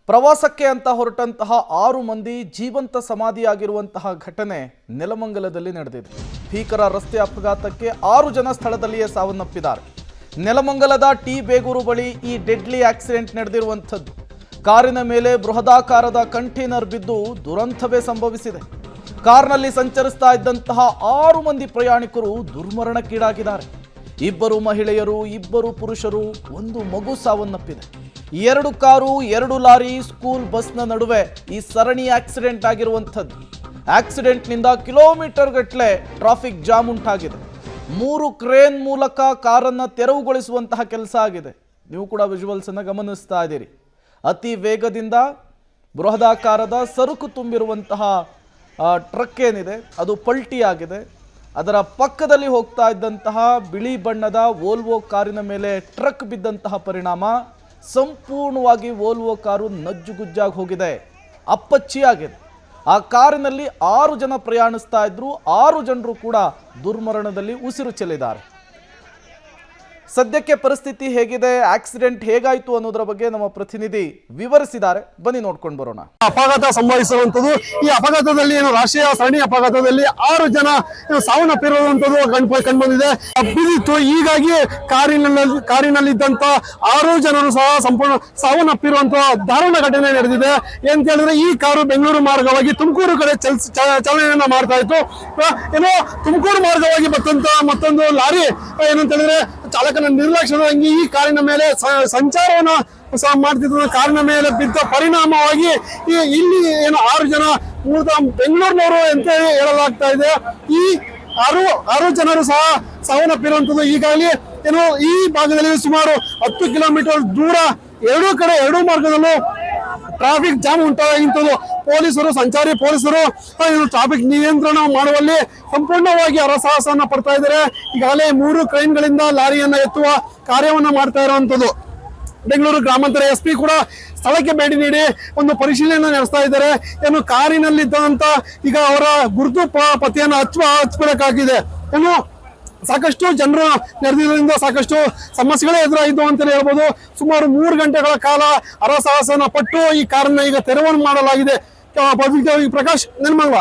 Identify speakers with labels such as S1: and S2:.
S1: ಪ್ರವಾಸಕ್ಕೆ ಅಂತ ಹೊರಟಂತಹ 6 ಮಂದಿ ಜೀವಂತ ಸಮಾಧಿಯಾಗಿರುವಂತಹ ಘಟನೆ ನೆಲಮಂಗಲದಲ್ಲಿ ನಡೆದಿದೆ. ಭೀಕರ ರಸ್ತೆ ಅಪಘಾತಕ್ಕೆ 6 ಜನ ಸ್ಥಳದಲ್ಲಿಯೇ ಸಾವನ್ನಪ್ಪಿದ್ದಾರೆ. ನೆಲಮಂಗಲದ ಟಿ ಬೇಗೂರು ಬಳಿ ಈ ಡೆಡ್ಲಿ ಆಕ್ಸಿಡೆಂಟ್ ನಡೆದಿರುವಂಥದ್ದು. ಕಾರಿನ ಮೇಲೆ ಬೃಹದಾಕಾರದ ಕಂಟೈನರ್ ಬಿದ್ದು ದುರಂತವೇ ಸಂಭವಿಸಿದೆ. ಕಾರ್ನಲ್ಲಿ ಸಂಚರಿಸ್ತಾ ಇದ್ದಂತಹ 6 ಮಂದಿ ಪ್ರಯಾಣಿಕರು ದುರ್ಮರಣಕ್ಕೀಡಾಗಿದ್ದಾರೆ. 2 ಮಹಿಳೆಯರು, 2 ಪುರುಷರು, 1 ಮಗು ಸಾವನ್ನಪ್ಪಿದೆ. 2 ಕಾರು, 2 ಲಾರಿ, ಸ್ಕೂಲ್ ಬಸ್ನ ನಡುವೆ ಈ ಸರಣಿ ಆಕ್ಸಿಡೆಂಟ್ ಆಗಿರುವಂಥದ್ದು. ಆಕ್ಸಿಡೆಂಟ್ನಿಂದ ಕಿಲೋಮೀಟರ್ ಗಟ್ಟಲೆ ಟ್ರಾಫಿಕ್ ಜಾಮ್ ಉಂಟಾಗಿದೆ. 3 ಕ್ರೇನ್ ಮೂಲಕ ಕಾರನ್ನು ತೆರವುಗೊಳಿಸುವಂತಹ ಕೆಲಸ ಆಗಿದೆ. ನೀವು ಕೂಡ ವಿಜುವಲ್ಸ್ ಅನ್ನು ಗಮನಿಸ್ತಾ ಇದ್ದೀರಿ. ಅತಿ ವೇಗದಿಂದ ಬೃಹದಾಕಾರದ ಸರಕು ತುಂಬಿರುವಂತಹ ಟ್ರಕ್ ಏನಿದೆ ಅದು ಪಲ್ಟಿ ಆಗಿದೆ. ಅದರ ಪಕ್ಕದಲ್ಲಿ ಹೋಗ್ತಾ ಇದ್ದಂತಹ ಬಿಳಿ ಬಣ್ಣದ ವೋಲ್ವೋ ಕಾರಿನ ಮೇಲೆ ಟ್ರಕ್ ಬಿದ್ದಂತಹ ಪರಿಣಾಮ ಸಂಪೂರ್ಣವಾಗಿ ವೋಲ್ವೋ ಕಾರು ನಜ್ಜುಗುಜ್ಜಾಗಿ ಹೋಗಿದೆ, ಅಪ್ಪಚ್ಚಿಯಾಗಿದೆ. ಆ ಕಾರಿನಲ್ಲಿ 6 ಜನ ಪ್ರಯಾಣಿಸ್ತಾ ಇದ್ರು. 6 ಜನರು ಕೂಡ ದುರ್ಮರಣದಲ್ಲಿ ಉಸಿರು ಚೆಲ್ಲಿದ್ದಾರೆ. ಸದ್ಯಕ್ಕೆ ಪರಿಸ್ಥಿತಿ ಹೇಗಿದೆ, ಆಕ್ಸಿಡೆಂಟ್ ಹೇಗಾಯಿತು ಅನ್ನೋದರ ಬಗ್ಗೆ ನಮ್ಮ ಪ್ರತಿನಿಧಿ ವಿವರಿಸಿದ್ದಾರೆ. ಬನ್ನಿ ನೋಡ್ಕೊಂಡು ಬರೋಣ.
S2: ಅಪಘಾತ ಸಂಭವಿಸಿರುವಂತದ್ದು, ಈ ಅಪಘಾತದಲ್ಲಿ ರಾಷ್ಟ್ರೀಯ ಸರಣಿ ಅಪಘಾತದಲ್ಲಿ 6 ಜನ ಸಾವನ್ನಪ್ಪಿರುವಂತದ್ದು ಕಂಡುಬಂದಿದೆ. ಬಿದ್ದಿತ್ತು. ಹೀಗಾಗಿ ಕಾರಿನಲ್ಲಿದ್ದಂತ 6 ಜನರು ಸಹ ಸಂಪೂರ್ಣ ಸಾವನ್ನಪ್ಪಿರುವಂತಹ ದಾರುಣ ಘಟನೆ ನಡೆದಿದೆ. ಏನ್ ಹೇಳಿದ್ರೆ, ಈ ಕಾರು ಬೆಂಗಳೂರು ಮಾರ್ಗವಾಗಿ ತುಮಕೂರು ಕಡೆ ಚಾಲನೆಯನ್ನ ಮಾಡ್ತಾ ಇತ್ತು. ಏನೋ ತುಮಕೂರು ಮಾರ್ಗವಾಗಿ ಮತ್ತೊಂದು ಲಾರಿ ಏನಂತ ಹೇಳಿದ್ರೆ ಚಾಲಕನ ನಿರ್ಲಕ್ಷ್ಯವಾಗಿ ಈ ಕಾರಿನ ಮೇಲೆ ಸಂಚಾರವನ್ನ ಮಾಡ್ತಿದ್ದ ಕಾರಿನ ಮೇಲೆ ಬಿದ್ದ ಪರಿಣಾಮವಾಗಿ ಇಲ್ಲಿ ಏನು 6 ಜನ ಮೂಲತಃ ಬೆಂಗಳೂರಿನವರು ಅಂತ ಹೇಳಲಾಗ್ತಾ ಇದೆ. ಈ 6 ಜನರು ಸಹ ಸಾವನ್ನಪ್ಪಿರುವಂತದ್ದು. ಈಗಾಗಲೇ ಏನು ಈ ಭಾಗದಲ್ಲಿ ಸುಮಾರು 10 ಕಿಲೋಮೀಟರ್ ದೂರ ಎರಡೂ ಮಾರ್ಗದಲ್ಲೂ ಟ್ರಾಫಿಕ್ ಜಾಮ್ ಉಂಟಾಗಿಂತದ್ದು. ಸಂಚಾರಿ ಪೊಲೀಸರು ಟ್ರಾಫಿಕ್ ನಿಯಂತ್ರಣ ಮಾಡುವಲ್ಲಿ ಸಂಪೂರ್ಣವಾಗಿ ಹರಸಾಹಸವನ್ನ ಪಡ್ತಾ ಇದ್ದಾರೆ. ಈಗಾಗಲೇ 3 ಕ್ರೇನ್ಗಳಿಂದ ಲಾರಿಯನ್ನ ಎತ್ತುವ ಕಾರ್ಯವನ್ನ ಮಾಡ್ತಾ ಇರುವಂತದ್ದು. ಬೆಂಗಳೂರು ಗ್ರಾಮಾಂತರ SP ಕೂಡ ಸ್ಥಳಕ್ಕೆ ಭೇಟಿ ನೀಡಿ ಒಂದು ಪರಿಶೀಲನೆ ನಡೆಸ್ತಾ ಇದ್ದಾರೆ. ಏನು ಕಾರಿನಲ್ಲಿದ್ದಂತ ಈಗ ಅವರ ಗುರುತು ಪತ್ತೆಯನ್ನು ಹಚ್ಚಬೇಕಾಗಿದೆ. ಏನು ಸಾಕಷ್ಟು ಜನರು ನಡೆದಿದ್ದರಿಂದ ಸಾಕಷ್ಟು ಸಮಸ್ಯೆಗಳೇ ಎದುರಾಯಿತು ಅಂತಲೇ ಹೇಳ್ಬೋದು. ಸುಮಾರು 3 ಗಂಟೆಗಳ ಕಾಲ ಹರಸಾಹಸನ ಪಟ್ಟು ಈ ಕಾರನ್ನ ಈಗ ತೆರವನ್ನು ಮಾಡಲಾಗಿದೆ. ಪ್ರಕಾಶ್, ನೆಲಮಂಗಲ.